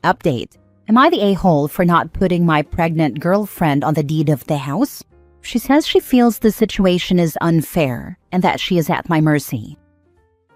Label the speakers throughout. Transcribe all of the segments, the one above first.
Speaker 1: Update. Am I the a-hole for not putting my pregnant girlfriend on the deed of the house? She says she feels the situation is unfair and that she is at my mercy.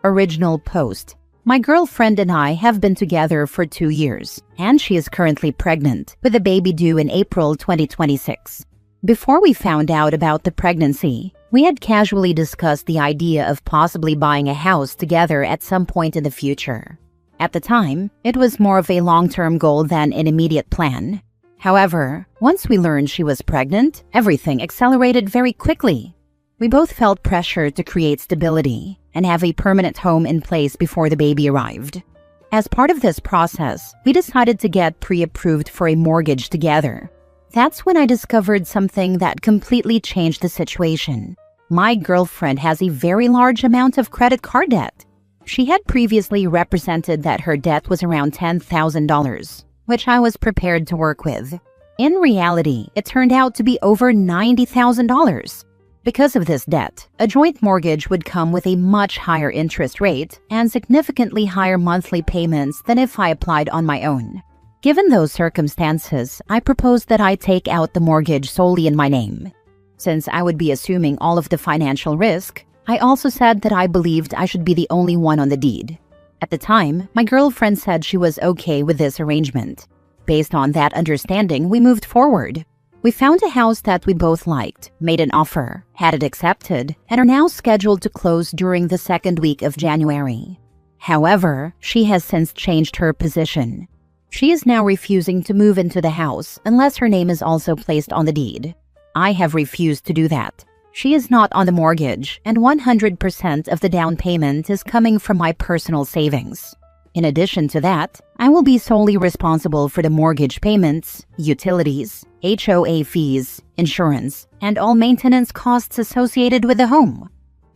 Speaker 1: Original post. My girlfriend and I have been together for 2 years, and she is currently pregnant with a baby due in April 2026. Before we found out about the pregnancy, we had casually discussed the idea of possibly buying a house together at some point in the future. At the time, it was more of a long-term goal than an immediate plan. However, once we learned she was pregnant, everything accelerated very quickly. We both felt pressure to create stability and have a permanent home in place before the baby arrived. As part of this process, we decided to get pre-approved for a mortgage together. That's when I discovered something that completely changed the situation. My girlfriend has a very large amount of credit card debt. She had previously represented that her debt was around $10,000, which I was prepared to work with. In reality, it turned out to be over $90,000. Because of this debt, a joint mortgage would come with a much higher interest rate and significantly higher monthly payments than if I applied on my own. Given those circumstances, I proposed that I take out the mortgage solely in my name. Since I would be assuming all of the financial risk, I also said that I believed I should be the only one on the deed. At the time, my girlfriend said she was okay with this arrangement. Based on that understanding, we moved forward. We found a house that we both liked, made an offer, had it accepted, and are now scheduled to close during the second week of January. However, she has since changed her position. She is now refusing to move into the house unless her name is also placed on the deed. I have refused to do that. She is not on the mortgage, and 100% of the down payment is coming from my personal savings. In addition to that, I will be solely responsible for the mortgage payments, utilities, HOA fees, insurance, and all maintenance costs associated with the home.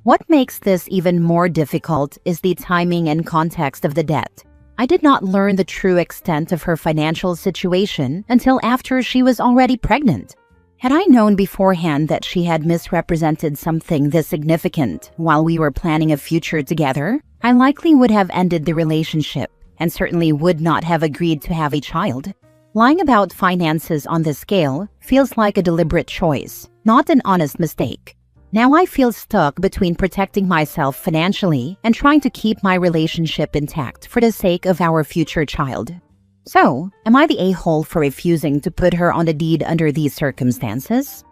Speaker 1: What makes this even more difficult is the timing and context of the debt. I did not learn the true extent of her financial situation until after she was already pregnant. Had I known beforehand that she had misrepresented something this significant while we were planning a future together, I likely would have ended the relationship and certainly would not have agreed to have a child. Lying about finances on this scale feels like a deliberate choice, not an honest mistake. Now I feel stuck between protecting myself financially and trying to keep my relationship intact for the sake of our future child. So, am I the a-hole for refusing to put her on the deed under these circumstances?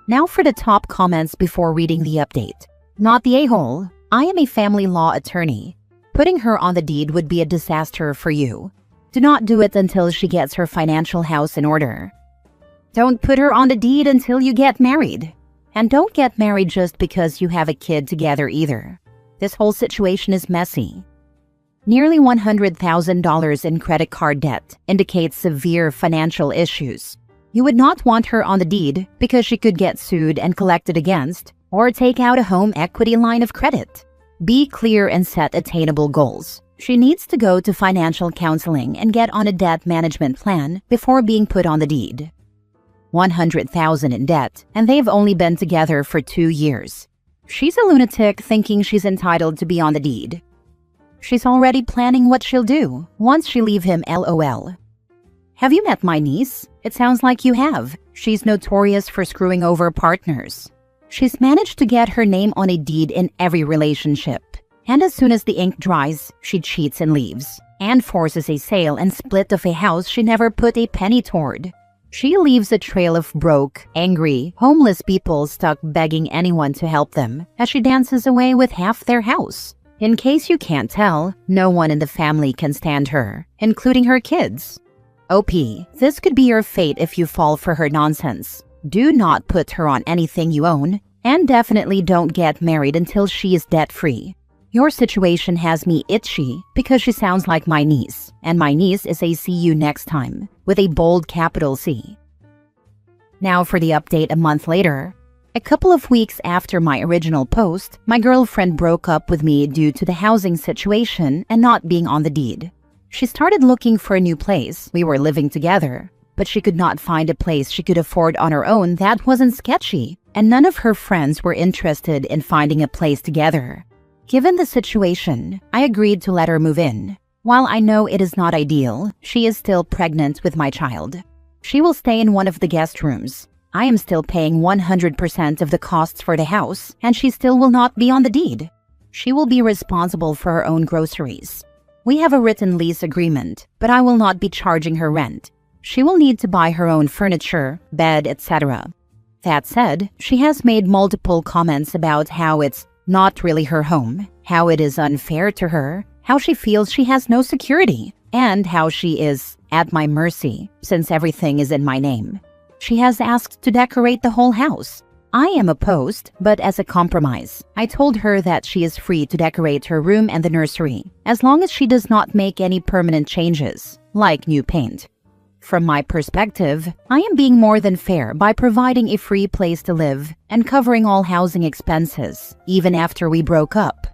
Speaker 1: Now for the top comments before reading the update. Not the a-hole. I am a family law attorney. Putting her on the deed would be a disaster for you. Do not do it until she gets her financial house in order. Don't put her on the deed until you get married. And don't get married just because you have a kid together either. This whole situation is messy. Nearly $100,000 in credit card debt indicates severe financial issues. You would not want her on the deed because she could get sued and collected against, or take out a home equity line of credit. Be clear and set attainable goals. She needs to go to financial counseling and get on a debt management plan before being put on the deed. $100,000 in debt, and they've only been together for 2 years. She's a lunatic thinking she's entitled to be on the deed. She's already planning what she'll do once she leave him, LOL. Have you met my niece? It sounds like you have. She's notorious for screwing over partners. She's managed to get her name on a deed in every relationship. And as soon as the ink dries, she cheats and leaves, and forces a sale and split of a house she never put a penny toward. She leaves a trail of broke, angry, homeless people stuck begging anyone to help them as she dances away with half their house. In case you can't tell, no one in the family can stand her, including her kids. OP, this could be your fate if you fall for her nonsense. Do not put her on anything you own, and definitely don't get married until she is debt-free. Your situation has me itchy because she sounds like my niece, and my niece is a see you next time, with a bold capital C. Now for the update a month later. A couple of weeks after my original post, my girlfriend broke up with me due to the housing situation and not being on the deed. She started looking for a new place. We were living together, but she could not find a place she could afford on her own that wasn't sketchy, and none of her friends were interested in finding a place together. Given the situation, I agreed to let her move in. While I know it is not ideal, she is still pregnant with my child. She will stay in one of the guest rooms. I am still paying 100% of the costs for the house, and she still will not be on the deed. She will be responsible for her own groceries. We have a written lease agreement, but I will not be charging her rent. She will need to buy her own furniture, bed, etc. That said, she has made multiple comments about how it's not really her home, how it is unfair to her, how she feels she has no security, and how she is at my mercy since everything is in my name. She has asked to decorate the whole house. I am opposed, but as a compromise, I told her that she is free to decorate her room and the nursery, as long as she does not make any permanent changes, like new paint. From my perspective, I am being more than fair by providing a free place to live and covering all housing expenses, even after we broke up.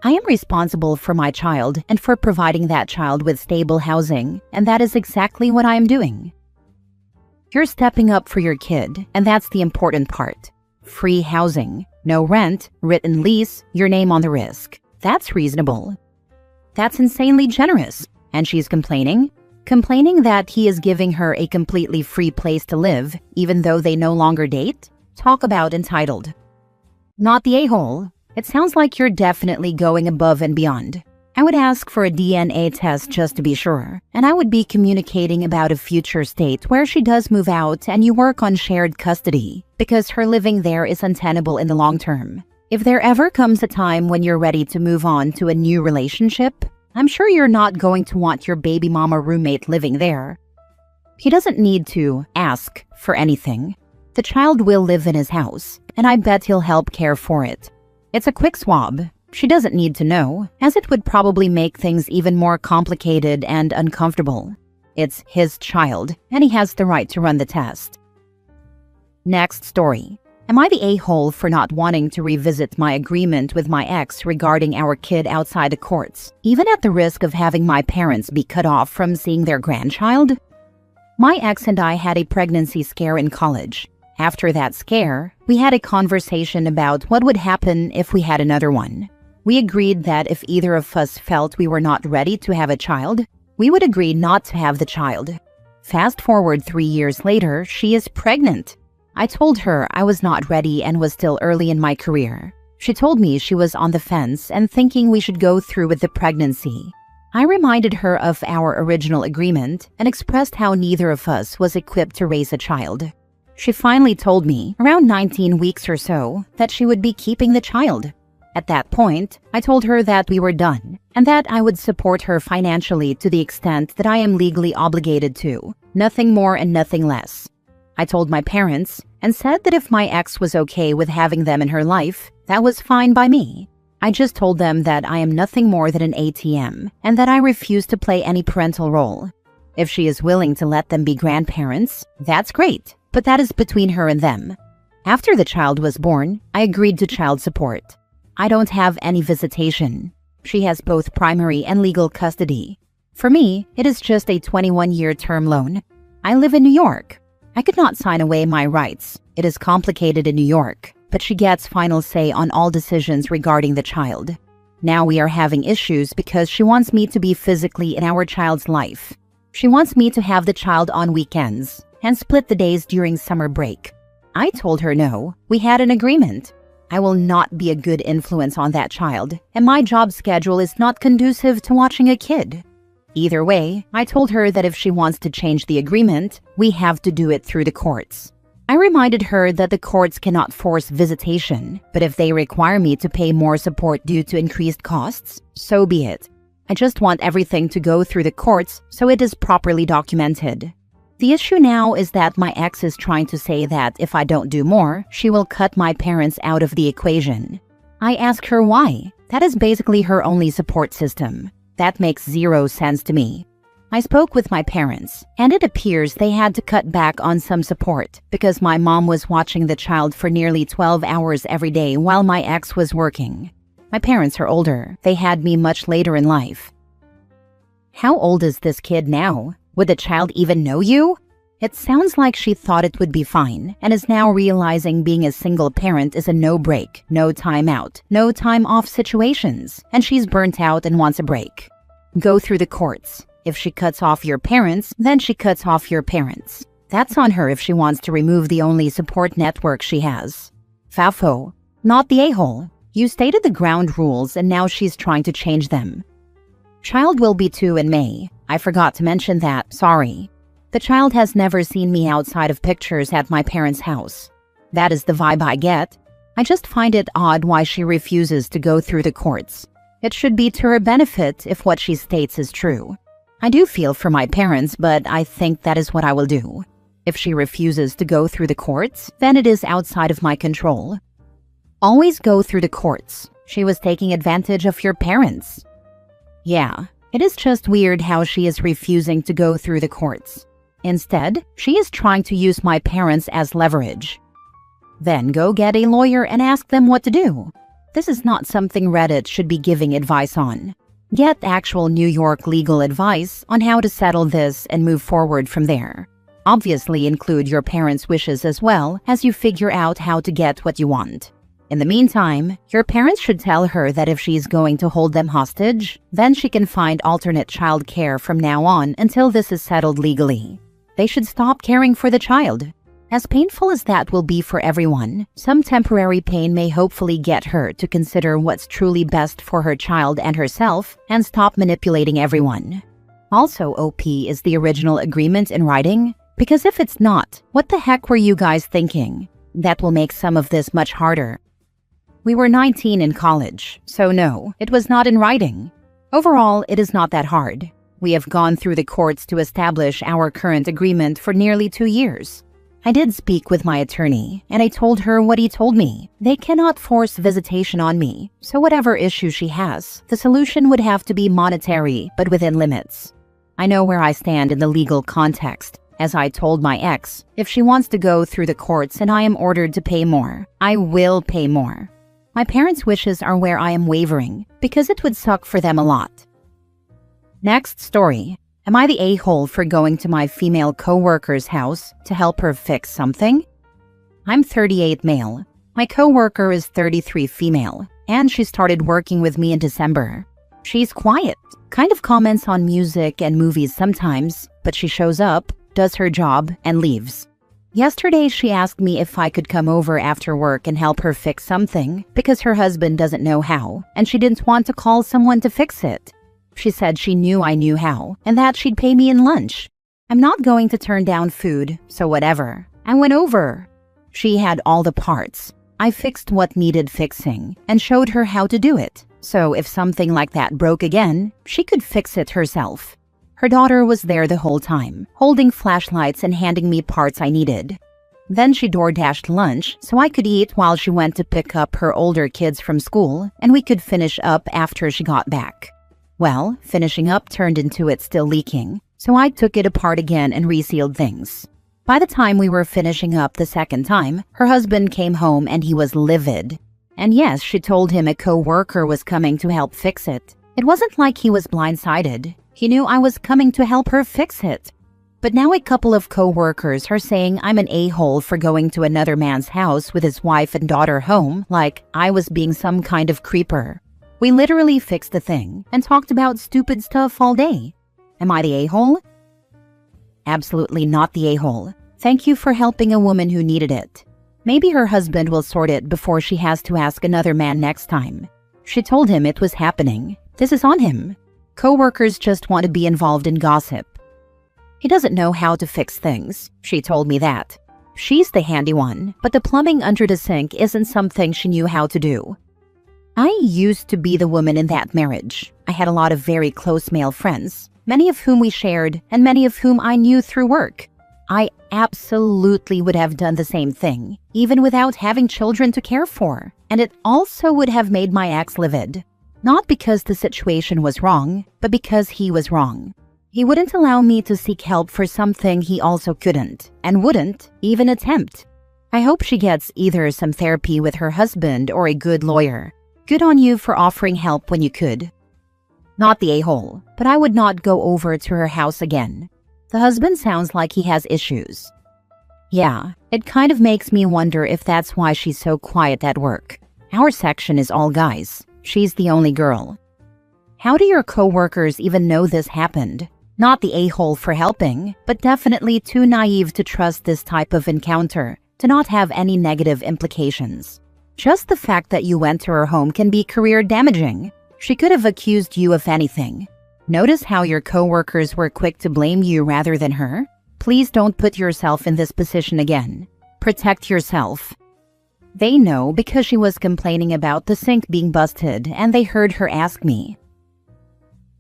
Speaker 1: I am responsible for my child and for providing that child with stable housing, and that is exactly what I am doing. You're stepping up for your kid, and that's the important part. Free housing, no rent, written lease, your name on the risk. That's reasonable. That's insanely generous. And she's complaining? Complaining that he is giving her a completely free place to live, even though they no longer date? Talk about entitled. Not the a-hole. It sounds like you're definitely going above and beyond. I would ask for a DNA test just to be sure, and I would be communicating about a future state where she does move out and you work on shared custody, because her living there is untenable in the long term. If there ever comes a time when you're ready to move on to a new relationship, I'm sure you're not going to want your baby mama roommate living there. He doesn't need to ask for anything. The child will live in his house, and I bet he'll help care for it. It's a quick swab. She doesn't need to know, as it would probably make things even more complicated and uncomfortable. It's his child, and he has the right to run the test. Next story. Am I the a-hole for not wanting to revisit my agreement with my ex regarding our kid outside the courts, even at the risk of having my parents be cut off from seeing their grandchild? My ex and I had a pregnancy scare in college. After that scare, we had a conversation about what would happen if we had another one. We agreed that if either of us felt we were not ready to have a child, we would agree not to have the child. Fast forward 3 years later, she is pregnant. I told her I was not ready and was still early in my career. She told me she was on the fence and thinking we should go through with the pregnancy. I reminded her of our original agreement and expressed how neither of us was equipped to raise a child. She finally told me, around 19 weeks or so, that she would be keeping the child. At that point, I told her that we were done, and that I would support her financially to the extent that I am legally obligated to, nothing more and nothing less. I told my parents and said that if my ex was okay with having them in her life, that was fine by me. I just told them that I am nothing more than an ATM and that I refuse to play any parental role. If she is willing to let them be grandparents, that's great, but that is between her and them. After the child was born, I agreed to child support. I don't have any visitation. She has both primary and legal custody. For me, it is just a 21-year term loan. I live in New York. I could not sign away my rights. It is complicated in New York, but she gets final say on all decisions regarding the child. Now we are having issues because she wants me to be physically in our child's life. She wants me to have the child on weekends and split the days during summer break. I told her no. We had an agreement. I will not be a good influence on that child, and my job schedule is not conducive to watching a kid. Either way, I told her that if she wants to change the agreement, we have to do it through the courts. I reminded her that the courts cannot force visitation, but if they require me to pay more support due to increased costs, so be it. I just want everything to go through the courts so it is properly documented. The issue now is that my ex is trying to say that if I don't do more, she will cut my parents out of the equation. I ask her why. That is basically her only support system. That makes zero sense to me. I spoke with my parents, and it appears they had to cut back on some support because my mom was watching the child for nearly 12 hours every day while my ex was working. My parents are older. They had me much later in life. How old is this kid now? Would the child even know you? It sounds like she thought it would be fine and is now realizing being a single parent is a no break, no time out, no time off situations, and she's burnt out and wants a break. Go through the courts. If she cuts off your parents, then she cuts off your parents. That's on her if she wants to remove the only support network she has. Fafo, not the a-hole. You stated the ground rules and now she's trying to change them. Child will be 2 in May. I forgot to mention that, sorry. The child has never seen me outside of pictures at my parents' house. That is the vibe I get. I just find it odd why she refuses to go through the courts. It should be to her benefit if what she states is true. I do feel for my parents, but I think that is what I will do. If she refuses to go through the courts, then it is outside of my control. Always go through the courts. She was taking advantage of your parents. Yeah, it is just weird how she is refusing to go through the courts. Instead, she is trying to use my parents as leverage. Then go get a lawyer and ask them what to do. This is not something Reddit should be giving advice on. Get actual New York legal advice on how to settle this and move forward from there. Obviously include your parents' wishes as well as you figure out how to get what you want. In the meantime, your parents should tell her that if she's going to hold them hostage, then she can find alternate child care from now on until this is settled legally. They should stop caring for the child. As painful as that will be for everyone, some temporary pain may hopefully get her to consider what's truly best for her child and herself and stop manipulating everyone. Also OP is the original agreement in writing, because if it's not, what the heck were you guys thinking? That will make some of this much harder. We were 19 in college, so no, it was not in writing. Overall, it is not that hard. We have gone through the courts to establish our current agreement for nearly 2 years. I did speak with my attorney, and I told her what he told me. They cannot force visitation on me, so whatever issue she has, the solution would have to be monetary, but within limits. I know where I stand in the legal context. As I told my ex, if she wants to go through the courts and I am ordered to pay more, I will pay more. My parents' wishes are where I am wavering, because it would suck for them a lot. Next story. Am I the a-hole for going to my female co-worker's house to help her fix something? I'm 38 male. My co-worker is 33 female, and she started working with me in December. She's quiet, kind of comments on music and movies sometimes, but she shows up, does her job, and leaves. Yesterday, she asked me if I could come over after work and help her fix something because her husband doesn't know how, and she didn't want to call someone to fix it. She said she knew I knew how, and that she'd pay me in lunch. I'm not going to turn down food, so whatever. I went over. She had all the parts. I fixed what needed fixing and showed her how to do it, so if something like that broke again, she could fix it herself. Her daughter was there the whole time, holding flashlights and handing me parts I needed. Then she door-dashed lunch so I could eat while she went to pick up her older kids from school, and we could finish up after she got back. Well, finishing up turned into it still leaking, so I took it apart again and resealed things. By the time we were finishing up the second time, her husband came home and he was livid. And yes, she told him a co-worker was coming to help fix it. It wasn't like he was blindsided. He knew I was coming to help her fix it. But now a couple of co-workers are saying I'm an a-hole for going to another man's house with his wife and daughter home, like I was being some kind of creeper. We literally fixed the thing and talked about stupid stuff all day. Am I the a-hole? Absolutely not the a-hole. Thank you for helping a woman who needed it. Maybe her husband will sort it before she has to ask another man next time. She told him it was happening. This is on him. Co-workers just want to be involved in gossip. He doesn't know how to fix things. She told me that. She's the handy one, but the plumbing under the sink isn't something she knew how to do. I used to be the woman in that marriage. I had a lot of very close male friends, many of whom we shared and many of whom I knew through work. I absolutely would have done the same thing, even without having children to care for, and it also would have made my ex livid. Not because the situation was wrong, but because he was wrong. He wouldn't allow me to seek help for something he also couldn't, and wouldn't even attempt. I hope she gets either some therapy with her husband or a good lawyer. Good on you for offering help when you could. Not the a-hole, but I would not go over to her house again. The husband sounds like he has issues. Yeah, it kind of makes me wonder if that's why she's so quiet at work. Our section is all guys. She's the only girl. How do your coworkers even know this happened? Not the a-hole for helping, but definitely too naive to trust this type of encounter to not have any negative implications. Just the fact that you went to her home can be career damaging. She could have accused you of anything. Notice how your coworkers were quick to blame you rather than her? Please don't put yourself in this position again. Protect yourself. They know because she was complaining about the sink being busted and they heard her ask me.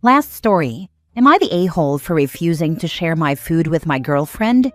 Speaker 1: Last story. Am I the a-hole for refusing to share my food with my girlfriend?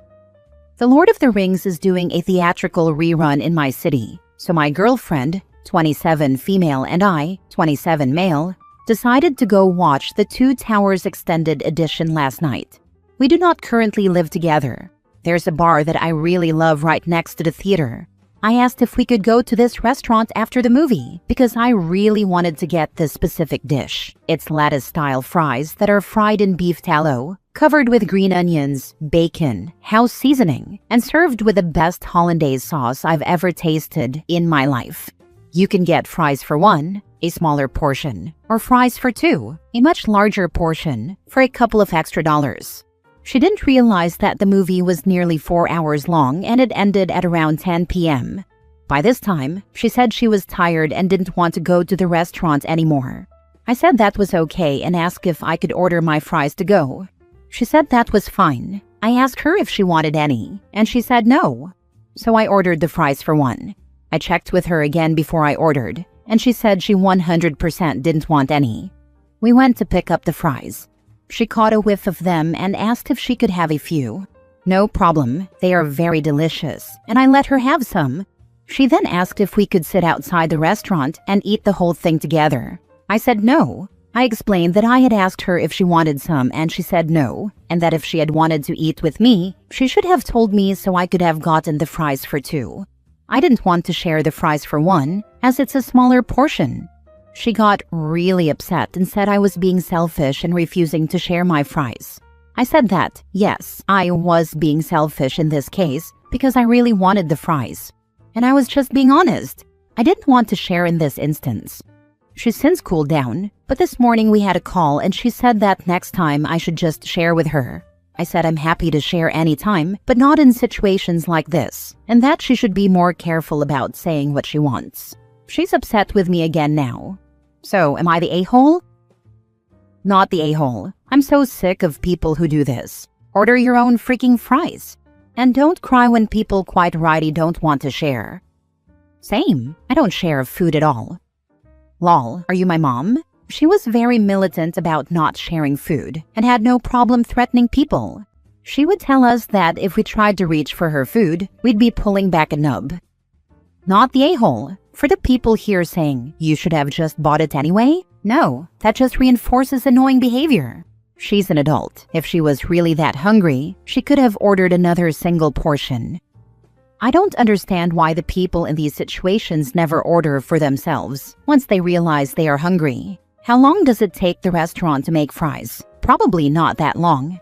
Speaker 1: The Lord of the Rings is doing a theatrical rerun in my city, so my girlfriend, 27 female, and I, 27 male, decided to go watch the Two Towers Extended Edition last night. We do not currently live together. There's a bar that I really love right next to the theater. I asked if we could go to this restaurant after the movie because I really wanted to get this specific dish. It's lettuce-style fries that are fried in beef tallow, covered with green onions, bacon, house seasoning, and served with the best hollandaise sauce I've ever tasted in my life. You can get fries for one, a smaller portion, or fries for two, a much larger portion, for a couple of extra dollars. She didn't realize that the movie was nearly 4 hours long and it ended at around 10 p.m. By this time, she said she was tired and didn't want to go to the restaurant anymore. I said that was okay and asked if I could order my fries to go. She said that was fine. I asked her if she wanted any, and she said no. So I ordered the fries for one. I checked with her again before I ordered, and she said she 100% didn't want any. We went to pick up the fries. She caught a whiff of them and asked if she could have a few. No problem, they are very delicious, and I let her have some. She then asked if we could sit outside the restaurant and eat the whole thing together. I said no. I explained that I had asked her if she wanted some and she said no, and that if she had wanted to eat with me, she should have told me so I could have gotten the fries for two. I didn't want to share the fries for one, as it's a smaller portion. She got really upset and said I was being selfish and refusing to share my fries. I said that, yes, I was being selfish in this case because I really wanted the fries. And I was just being honest. I didn't want to share in this instance. She's since cooled down, but this morning we had a call and she said that next time I should just share with her. I said I'm happy to share anytime, but not in situations like this, and that she should be more careful about saying what she wants. She's upset with me again now. So, am I the a-hole? Not the a-hole. I'm so sick of people who do this. Order your own freaking fries. And don't cry when people quite righty don't want to share. Same. I don't share food at all. Lol, are you my mom? She was very militant about not sharing food and had no problem threatening people. She would tell us that if we tried to reach for her food, we'd be pulling back a nub. Not the a-hole. For the people here saying, you should have just bought it anyway? No, that just reinforces annoying behavior. She's an adult. If she was really that hungry, she could have ordered another single portion. I don't understand why the people in these situations never order for themselves once they realize they are hungry. How long does it take the restaurant to make fries? Probably not that long.